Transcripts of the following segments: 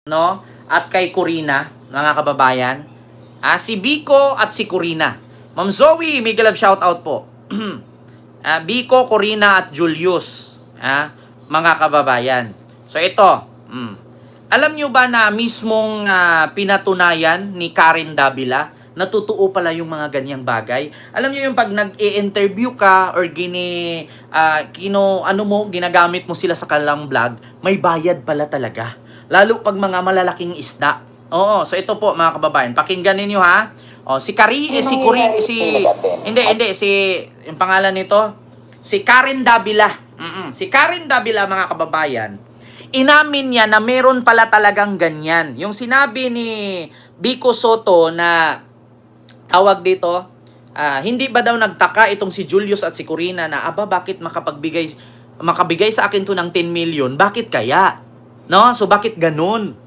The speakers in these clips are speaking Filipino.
no? At kay Corina, mga kababayan. Si Biko at si Corina. Ma'am Zoe, may love shoutout po. Biko, Corina at Julius. Mga kababayan. So ito, alam nyo ba na mismong pinatunayan ni Karen Davila na totoo pala yung mga ganyang bagay? Alam nyo yung pag nag-i-interview ka or ginagamit mo sila sa kanilang vlog, may bayad pala talaga. Lalo pag mga malalaking isda. Oo, so ito po mga kababayan, pakinggan ninyo ha. Si yung pangalan nito, si Karen Davila. Si Karen Davila, mga kababayan, inamin niya na meron pala talagang ganyan. Yung sinabi ni Biko Soto na tawag dito, hindi ba daw nagtaka itong si Julius at si Corina na bakit makabigay sa akin to ng 10 million? Bakit kaya? No? So bakit ganun?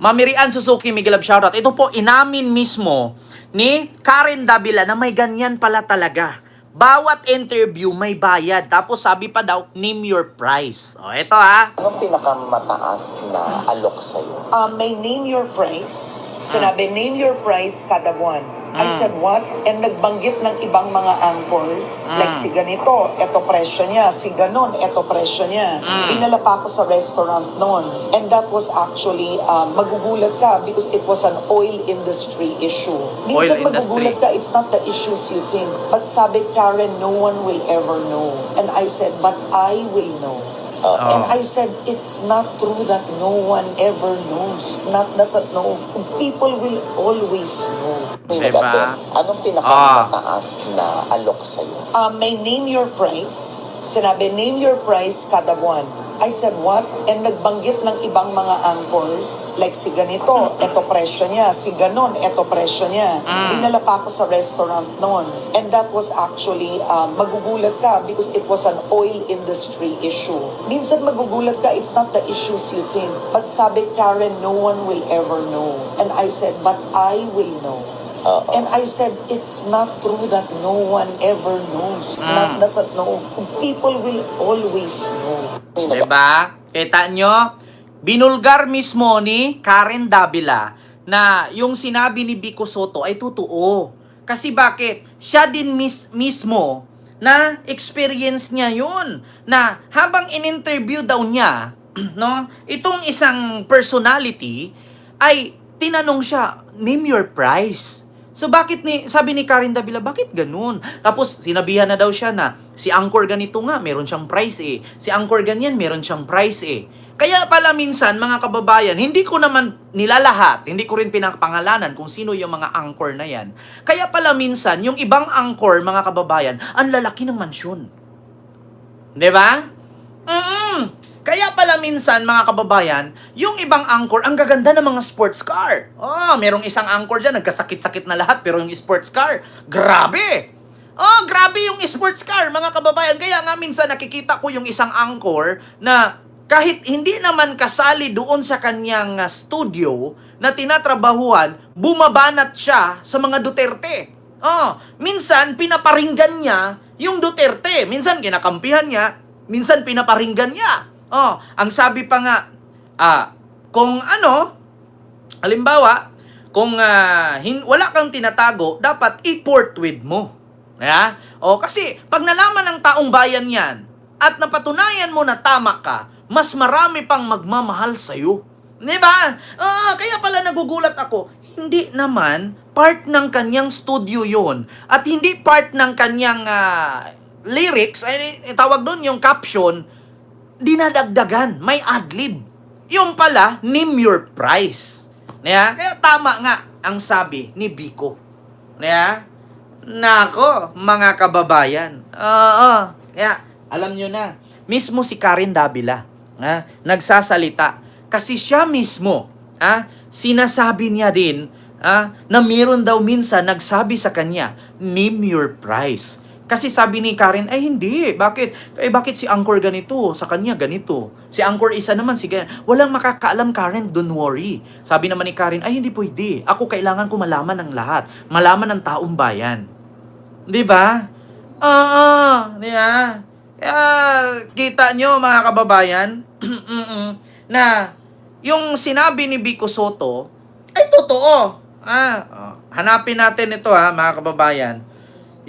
Mamirian Suzuki, Miguel of shoutout. Ito po inamin mismo ni Karen Davila na may ganyan pala talaga. Bawat interview may bayad. Tapos sabi pa daw, name your price. Ito ha. Anong pinakamataas na alok sa'yo? May name your price. Sinabi, name your price kada buwan. I said, what? And nagbanggit ng ibang mga anchors. Like si ganito, eto presyo niya. Si ganon, eto presyo niya. Dinala pa ako sa restaurant noon. And that was actually, magugulat ka because it was an oil industry issue. Minsan magugulat ka, it's not the issues you think. But sabi Karen, no one will ever know. And I said, but I will know. And I said, it's not true that no one ever knows. Not doesn't know. People will always know. Diba? Anong pinakamataas na alok sa'yo? May name your price. Sinabi, name your price kada buwan. I said, what? And nagbanggit ng ibang mga anchors. Like si ganito, eto presyo niya. Si ganon, eto presyo niya. Dinala pa ako sa restaurant noon. And that was actually, magugulat ka because it was an oil industry issue. Minsan magugulat ka, it's not the issues you think. But sabi Karen, no one will ever know. And I said, but I will know. And I said, it's not true that no one ever knows. Not doesn't know. People will always know. Diba? Kita nyo? Binulgar mismo ni Karen Davila na yung sinabi ni Biko Soto ay totoo. Kasi bakit? Siya din mismo na experience niya yun. Na habang in-interview daw niya, no, itong isang personality ay tinanong siya, name your price. So sabi ni Karen Davila, bakit ganun? Tapos sinabihan na daw siya na si Angkor ganito nga, meron siyang price eh. Si Angkor ganyan, meron siyang price eh. Kaya pala minsan, mga kababayan, hindi ko naman nilalahat, hindi ko rin pinapangalanan kung sino yung mga Angkor na yan. Kaya pala minsan, yung ibang Angkor, mga kababayan, ang lalaki ng mansyon. Diba? Kaya pala minsan, mga kababayan, yung ibang Angkor, ang gaganda ng mga sports car. Merong isang Angkor dyan, nagkasakit-sakit na lahat, pero yung sports car, grabe! Grabe yung sports car, mga kababayan. Kaya nga minsan nakikita ko yung isang Angkor na kahit hindi naman kasali doon sa kanyang studio na tinatrabahuan, bumabanat siya sa mga Duterte. Minsan, pinaparinggan niya yung Duterte. Minsan, kinakampihan niya. Minsan, pinaparinggan niya. Ang sabi pa nga, kung halimbawa, kung wala kang tinatago, dapat i-forthwith mo. Kasi pag nalaman ng taong bayan yan, at napatunayan mo na tama ka, mas marami pang magmamahal sa'yo. Diba? Kaya pala nagugulat ako, hindi naman part ng kanyang studio yon at hindi part ng kanyang lyrics, ay tawag doon yung caption, dinadagdagan, may adlib. Yung pala, name your price. Kaya tama nga ang sabi ni Biko. Nako, mga kababayan. Kaya, alam nyo na, mismo si Karen Davila, nagsasalita. Kasi siya mismo, sinasabi niya din, na meron daw minsan nagsabi sa kanya, name your price. Kasi sabi ni Karen, ay hindi. Bakit? Bakit si Angkor ganito? Sa kanya ganito. Si Angkor isa naman, sige. Walang makakaalam, Karen, don't worry. Sabi naman ni Karen, ay hindi pwede. Ako kailangan ko malaman ng lahat. Malaman ng taong bayan. Diba? Kaya, kita nyo, mga kababayan, na yung sinabi ni Vico Soto ay totoo. Hanapin natin ito mga kababayan.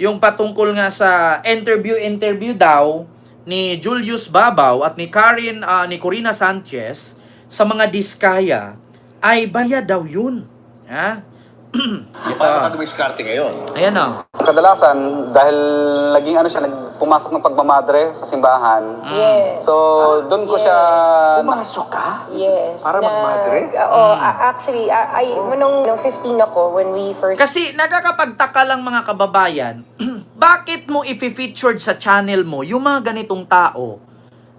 Yung patungkol nga sa interview daw ni Julius Babaw at ni Corina Sanchez sa mga diskaya ay bayad daw yun. Paano ka dumiskarte ngayon? Ayan o. Kadalasan, dahil naging pumasok ng pagmamadre sa simbahan. Yes. So, doon ko siya... Pumasok ka? Yes. Para magmadre? Oo, actually, nung 15 ako, when we first... Kasi nakakapagtaka lang mga kababayan, bakit mo i-featured sa channel mo yung mga ganitong tao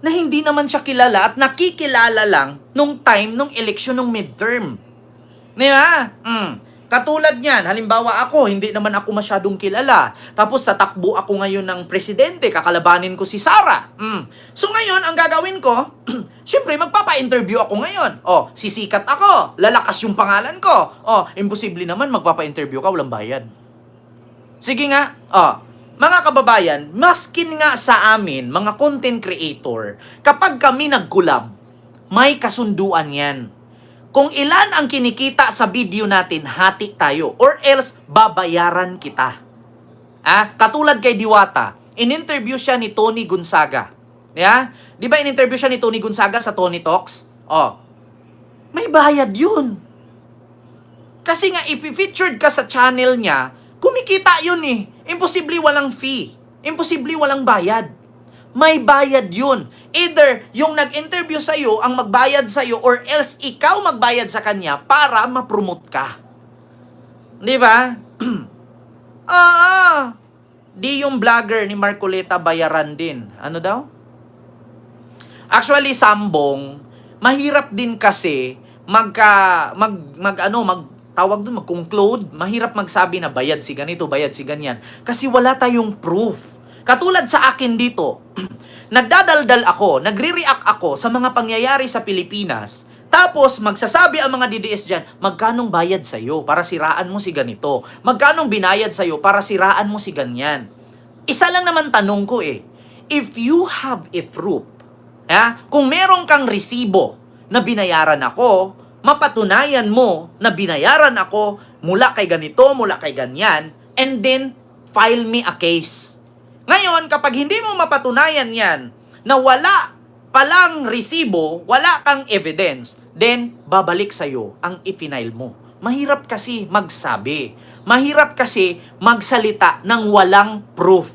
na hindi naman siya kilala at nakikilala lang nung time nung eleksyon ng midterm? Di ba? Katulad niyan, halimbawa ako, hindi naman ako masyadong kilala. Tapos tatakbo ako ngayon ng presidente, kakalabanin ko si Sara. So ngayon, ang gagawin ko, syempre magpapa-interview ako ngayon. Sisikat ako, lalakas yung pangalan ko. Imposible naman magpapa-interview ka, walang bayad. Sige nga, mga kababayan, maskin nga sa amin, mga content creator, kapag kami nag-collab, may kasunduan yan. Kung ilan ang kinikita sa video natin, hati tayo. Or else, babayaran kita. Katulad kay Diwata, in-interview siya ni Tony Gonzaga. Di ba in-interview siya ni Tony Gonzaga sa Tony Talks? May bayad yun. Kasi nga, if-featured ka sa channel niya, kumikita yun eh. Imposible walang fee. Imposible walang bayad. May bayad yun. Either yung nag-interview sa'yo ang magbayad sa'yo or else ikaw magbayad sa kanya para ma-promote ka. Di ba? Di yung vlogger ni Marcoleta bayaran din. Ano daw? Actually, Sambong, mahirap din kasi mag-conclude, mahirap magsabi na bayad si ganito, bayad si ganyan. Kasi wala tayong proof. Katulad sa akin dito, nagdadaldal ako, nagre-react ako sa mga pangyayari sa Pilipinas, tapos magsasabi ang mga DDS dyan, magkanong bayad sa'yo para siraan mo si ganito? Magkanong binayad sa'yo para siraan mo si ganyan? Isa lang naman tanong ko if you have a proof, kung meron kang resibo na binayaran ako, mapatunayan mo na binayaran ako mula kay ganito, mula kay ganyan, and then file me a case. Ngayon, kapag hindi mo mapatunayan yan, na wala palang resibo, wala kang evidence, then babalik sa'yo ang i-file mo. Mahirap kasi magsabi. Mahirap kasi magsalita ng walang proof.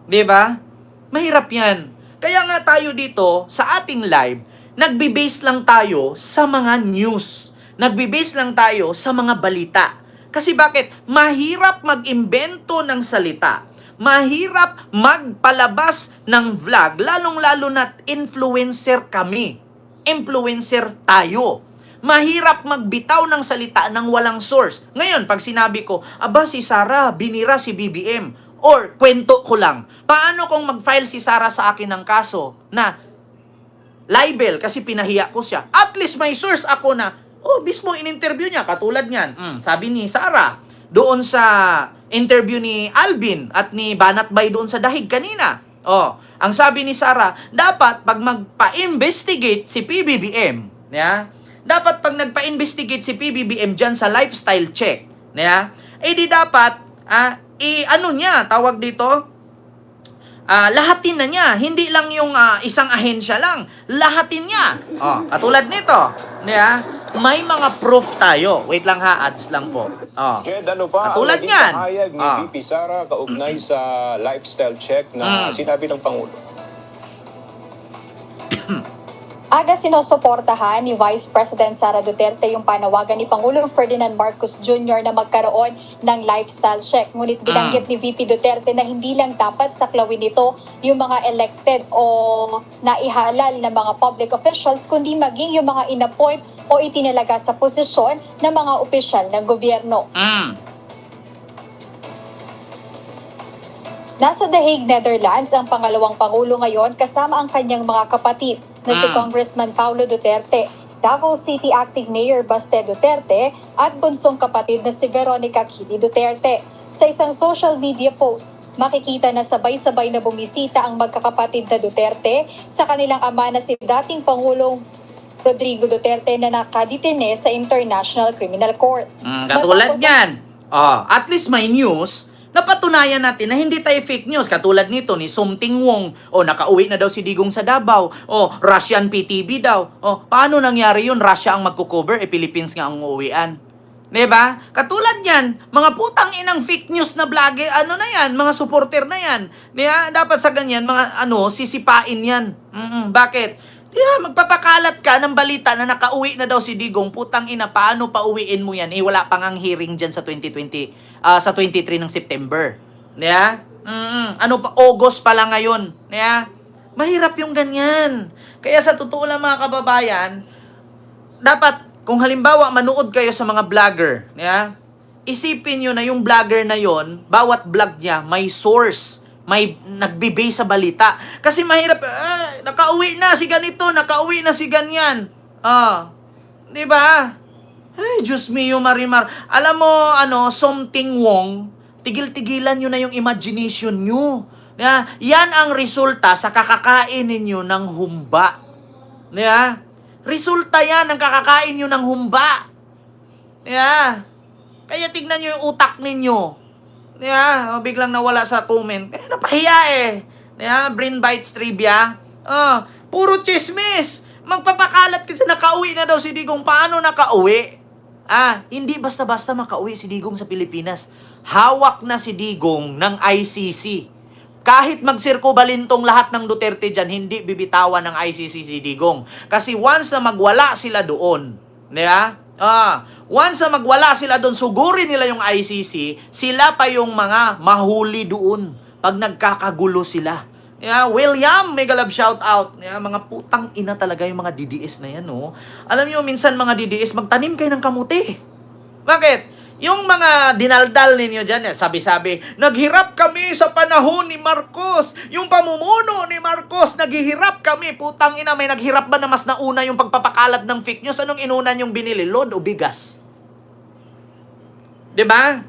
Diba? Mahirap yan. Kaya nga tayo dito, sa ating live, nagbe-base lang tayo sa mga news. Nagbe-base lang tayo sa mga balita. Kasi bakit? Mahirap mag-imbento ng salita. Mahirap magpalabas ng vlog, lalong-lalo na influencer kami. Influencer tayo. Mahirap magbitaw ng salita ng walang source. Ngayon, pag sinabi ko, si Sara, binira si BBM. Or, kwento ko lang. Paano kung mag-file si Sara sa akin ng kaso na libel kasi pinahiya ko siya? At least may source ako na, mismo in-interview niya, katulad niyan. Sabi ni Sara, doon sa interview ni Alvin at ni Banat Bay doon sa Dahig kanina. Ang sabi ni Sara, dapat pag magpa-investigate si PBBM, dapat pag nagpa-investigate si PBBM dyan sa lifestyle check, di dapat, tawag dito, lahatin na niya. Hindi lang yung isang ahensya lang. Lahatin niya. Katulad nito. May mga proof tayo. Wait lang ads lang po. Jed, ano pa Katulad ang naging yan. pahayag ni VP Sara kaugnay sa lifestyle check na sinabi ng Pangulo? Aga sinusuportahan ni Vice President Sara Duterte yung panawagan ni Pangulong Ferdinand Marcos Jr. na magkaroon ng lifestyle check. Ngunit binanggit ni VP Duterte na hindi lang dapat saklawin nito yung mga elected o naihalal na mga public officials, kundi maging yung mga inappoint o itinalaga sa posisyon ng mga opisyal ng gobyerno. Nasa The Hague, Netherlands ang pangalawang Pangulo ngayon kasama ang kanyang mga kapatid na si Congressman Paulo Duterte, Davao City Acting Mayor Baste Duterte at bunsong kapatid na si Veronica Kitty Duterte. Sa isang social media post, makikita na sabay-sabay na bumisita ang magkakapatid na Duterte sa kanilang ama na si dating Pangulong Rodrigo Duterte na nakadetine sa International Criminal Court. Katulad Matapos- niyan. At least may news na patunayan natin na hindi tayo fake news. Katulad nito ni Something Wong. Nakauwi na daw si Digong sa Davao. Russian PTV daw. Paano nangyari yun? Russia ang magko-cover, Philippines nga ang uuwian. Diba? Katulad yan, mga putang inang fake news na vlogger, na yan, mga supporter na yan. Diba? Dapat sa ganyan, mga sisipain yan. Bakit? Magpapakalat ka ng balita na nakauwi na daw si Digong, putang ina, paano pauwiin mo yan? Wala pang ang hearing dyan sa 2020, sa 23 ng September. Diba? August pa lang ngayon. Diba? Mahirap yung ganyan. Kaya sa totoo lang mga kababayan, dapat, kung halimbawa manood kayo sa mga vlogger, isipin nyo na yung vlogger na yon, bawat vlog niya may source, may nagbe-base sa balita. Kasi mahirap, nakauwi na si ganito, nakauwi na si ganyan. Di ba? Ay, Diyos mio, Marimar. Alam mo, Something Wong, tigil-tigilan nyo na yung imagination nyo. Yan ang resulta sa kakakain ninyo ng humba. Resulta yan ng kakakain nyo ng humba. Kaya tignan nyo yung utak ninyo. Biglang nawala sa comment. Napahiya eh. Brain Bites Trivia. Puro chismis. Magpapakalat kasi nakauwi na daw si Digong. Paano nakauwi? Hindi basta-basta makauwi si Digong sa Pilipinas. Hawak na si Digong ng ICC. Kahit magsirko balintong lahat ng Duterte dyan, hindi bibitawan ng ICC si Digong. Kasi once na magwala sila doon, once na magwala sila doon, sugurin nila yung ICC, sila pa yung mga mahuli doon pag nagkakagulo sila. William, mega love shout out. Mga putang ina talaga yung mga DDS na yan. Alam nyo, minsan mga DDS, magtanim kayo ng kamuti. Bakit? Yung mga dinaldal ninyo dyan, sabi-sabi, naghirap kami sa panahon ni Marcos. Yung pamumuno ni Marcos, naghihirap kami. Putang ina, may naghirap ba na mas nauna yung pagpapakalat ng fake news? Anong inunan yung binili? Load o bigas? Diba?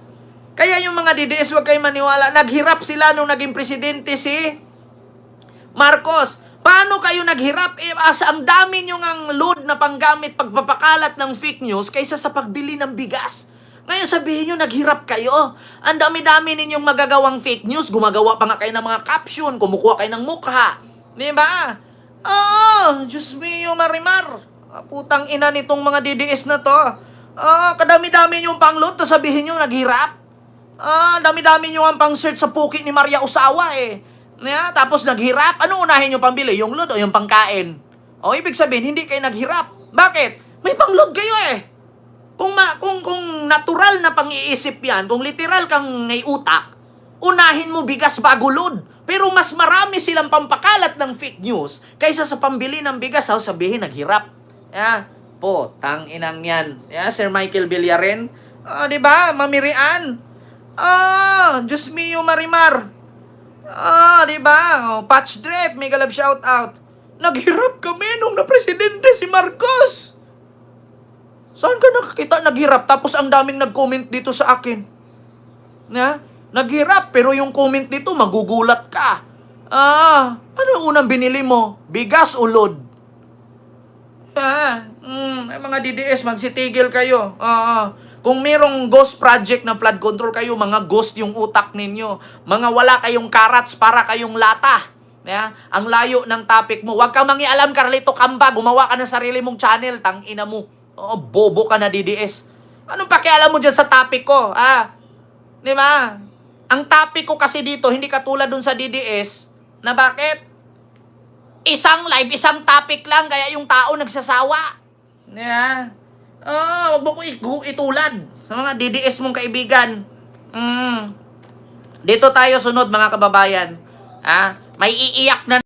Kaya yung mga DDS, huwag kayo maniwala. Naghirap sila nung naging presidente si Marcos. Paano kayo naghirap? Ang dami nyo ngang load na panggamit pagpapakalat ng fake news kaysa sa pagbili ng bigas. Ngayon sabihin nyo, naghirap kayo. Ang dami-dami ninyong magagawang fake news. Gumagawa pa nga kayo ng mga caption. Kumukuha kayo ng mukha. Diba? Diyos mio, Marimar. Putang ina nitong mga DDS na to. Kadami-dami nyo pang load. Tapos sabihin nyo, naghirap. Dami-dami nyo ang pang search sa puki ni Maria Osawa eh. Tapos naghirap. Ano unahin nyo pambili? Yung load o yung pangkain? Ibig sabihin, hindi kayo naghirap. Bakit? May pang load kayo eh. Kung natural na pang-iisip yan, kung literal kang may utak, unahin mo bigas bago load. Pero mas marami silang pampakalat ng fake news kaysa sa pambili ng bigas. Sabihin, naghirap. Tang inang yan. Sir Michael Villaren. Diba? Mamirian. Diyos mio, Marimar. Diba? Patch Drip, mega love shout out. Naghirap kami nung na-presidente si Marcos. Saan ka nakakita naghirap? Tapos ang daming nag-comment dito sa akin. Naghirap, pero yung comment dito, magugulat ka. Ano unang binili mo? Bigas o load? Mga DDS, magsitigil kayo. Kung merong ghost project na flood control kayo, mga ghost yung utak ninyo. Mga wala kayong karats para kayong lata. Ang layo ng topic mo. Huwag kang mangialam, Carlito Camba. Gumawa ka ng sarili mong channel. Tangina mo. Bobo ka na, DDS. Anong pakialam mo dyan sa topic ko? Di ba? Ang topic ko kasi dito, hindi katulad dun sa DDS, na bakit? Isang live, isang topic lang, kaya yung tao nagsasawa. Huwag mo ko itulad sa mga DDS mong kaibigan. Dito tayo sunod, mga kababayan. May iiyak na